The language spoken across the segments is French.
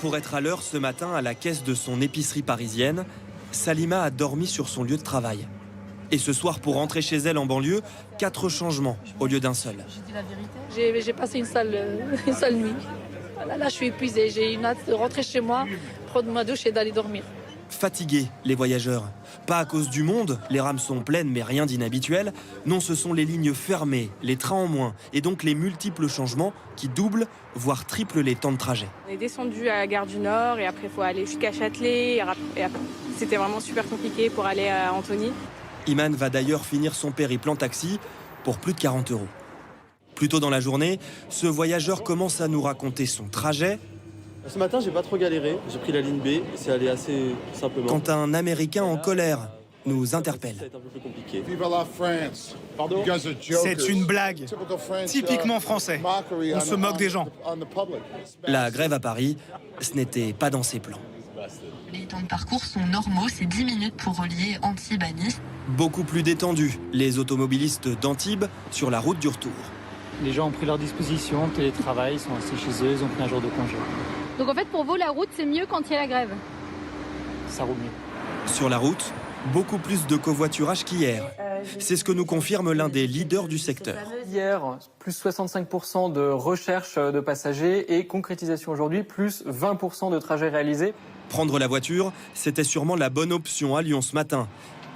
Pour être à l'heure ce matin à la caisse de son épicerie parisienne, Salima a dormi sur son lieu de travail. Et ce soir, pour rentrer chez elle en banlieue, 4 changements au lieu d'un seul. J'ai passé une sale nuit. Là, je suis épuisée. J'ai une hâte de rentrer chez moi, prendre ma douche et d'aller dormir. Fatigués, les voyageurs. Pas à cause du monde, les rames sont pleines mais rien d'inhabituel. Non, ce sont les lignes fermées, les trains en moins et donc les multiples changements qui doublent, voire triplent les temps de trajet. On est descendu à la gare du Nord et après il faut aller jusqu'à Châtelet. Et après, c'était vraiment super compliqué pour aller à Antony. Iman va d'ailleurs finir son périple en taxi pour plus de 40 €. Plus tôt dans la journée, ce voyageur commence à nous raconter son trajet. Ce matin, j'ai pas trop galéré. J'ai pris la ligne B. C'est allé assez simplement. Quand un Américain en colère nous interpelle. Ça a été un peu plus compliqué. C'est une blague, typiquement français. On se moque des gens. La grève à Paris, ce n'était pas dans ses plans. Les temps de parcours sont normaux, c'est 10 minutes pour relier Antibes à Nice. Beaucoup plus détendus, les automobilistes d'Antibes sur la route du retour. Les gens ont pris leur disposition, télétravail, ils sont restés chez eux, ils ont pris un jour de congé. Donc en fait, pour vous, la route, c'est mieux quand il y a la grève? Ça roule mieux. Sur la route, beaucoup plus de covoiturage qu'hier. C'est ce que nous confirme l'un des leaders du secteur. Hier, plus 65% de recherche de passagers et concrétisation aujourd'hui, plus 20% de trajets réalisés. Prendre la voiture, c'était sûrement la bonne option à Lyon ce matin.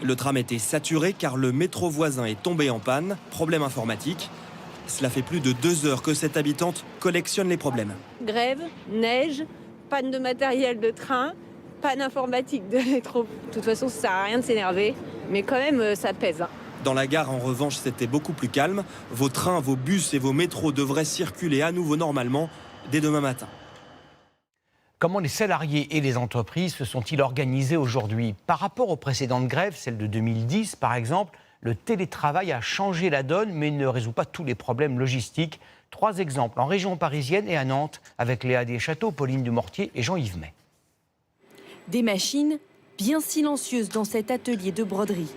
Le tram était saturé car le métro voisin est tombé en panne. Problème informatique. Cela fait plus de 2 heures que cette habitante collectionne les problèmes. Grève, neige, panne de matériel de train, panne informatique de métro. De toute façon, ça sert à rien de s'énerver, mais quand même, ça pèse. Dans la gare, en revanche, c'était beaucoup plus calme. Vos trains, vos bus et vos métros devraient circuler à nouveau normalement dès demain matin. Comment les salariés et les entreprises se sont-ils organisés aujourd'hui? Par rapport aux précédentes grèves, celle de 2010 par exemple, le télétravail a changé la donne, mais ne résout pas tous les problèmes logistiques. 3 exemples en région parisienne et à Nantes, avec Léa Deschâteaux, Pauline Dumortier et Jean-Yves May. Des machines bien silencieuses dans cet atelier de broderie.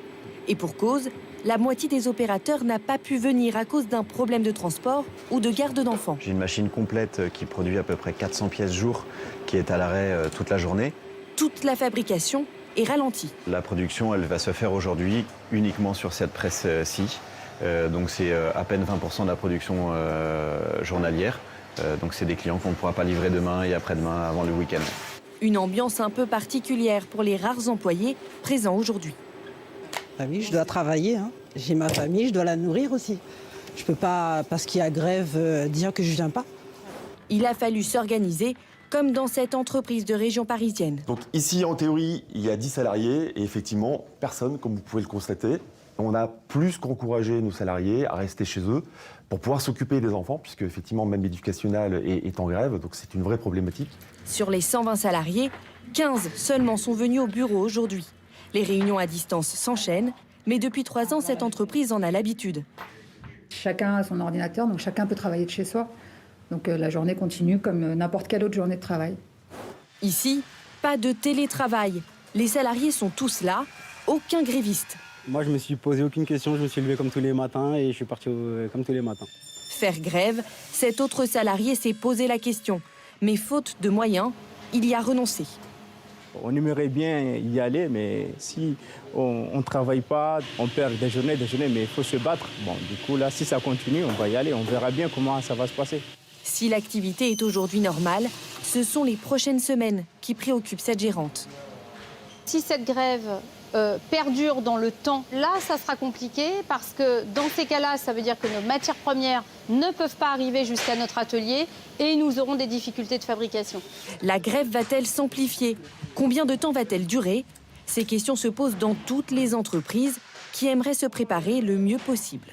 Et pour cause, la moitié des opérateurs n'a pas pu venir à cause d'un problème de transport ou de garde d'enfants. J'ai une machine complète qui produit à peu près 400 pièces jour, qui est à l'arrêt toute la journée. Toute la fabrication est ralentie. La production, elle va se faire aujourd'hui uniquement sur cette presse-ci. Donc c'est à peine 20% de la production journalière. Donc c'est des clients qu'on ne pourra pas livrer demain et après-demain avant le week-end. Une ambiance un peu particulière pour les rares employés présents aujourd'hui. Ah oui, je dois travailler. J'ai ma famille, je dois la nourrir aussi. Je ne peux pas, parce qu'il y a grève, dire que je ne viens pas. Il a fallu s'organiser, comme dans cette entreprise de région parisienne. Donc ici, en théorie, il y a 10 salariés et effectivement, personne, comme vous pouvez le constater. On a plus qu'encouragé nos salariés à rester chez eux pour pouvoir s'occuper des enfants, puisque effectivement, même l'éducation nationale est en grève, donc c'est une vraie problématique. Sur les 120 salariés, 15 seulement sont venus au bureau aujourd'hui. Les réunions à distance s'enchaînent, mais depuis 3 ans, cette entreprise en a l'habitude. Chacun a son ordinateur, donc chacun peut travailler de chez soi. Donc la journée continue comme n'importe quelle autre journée de travail. Ici, pas de télétravail. Les salariés sont tous là, aucun gréviste. Moi, je me suis posé aucune question, je me suis levé comme tous les matins et je suis parti comme tous les matins. Faire grève, cet autre salarié s'est posé la question. Mais faute de moyens, il y a renoncé. On aimerait bien y aller, mais si on ne travaille pas, on perd des journées, mais il faut se battre. Bon, du coup, là, si ça continue, on va y aller, on verra bien comment ça va se passer. Si l'activité est aujourd'hui normale, ce sont les prochaines semaines qui préoccupent cette gérante. Si cette grève perdure dans le temps, là, ça sera compliqué parce que dans ces cas-là, ça veut dire que nos matières premières ne peuvent pas arriver jusqu'à notre atelier et nous aurons des difficultés de fabrication. La grève va-t-elle s'amplifier? Combien de temps va-t-elle durer? Ces questions se posent dans toutes les entreprises qui aimeraient se préparer le mieux possible.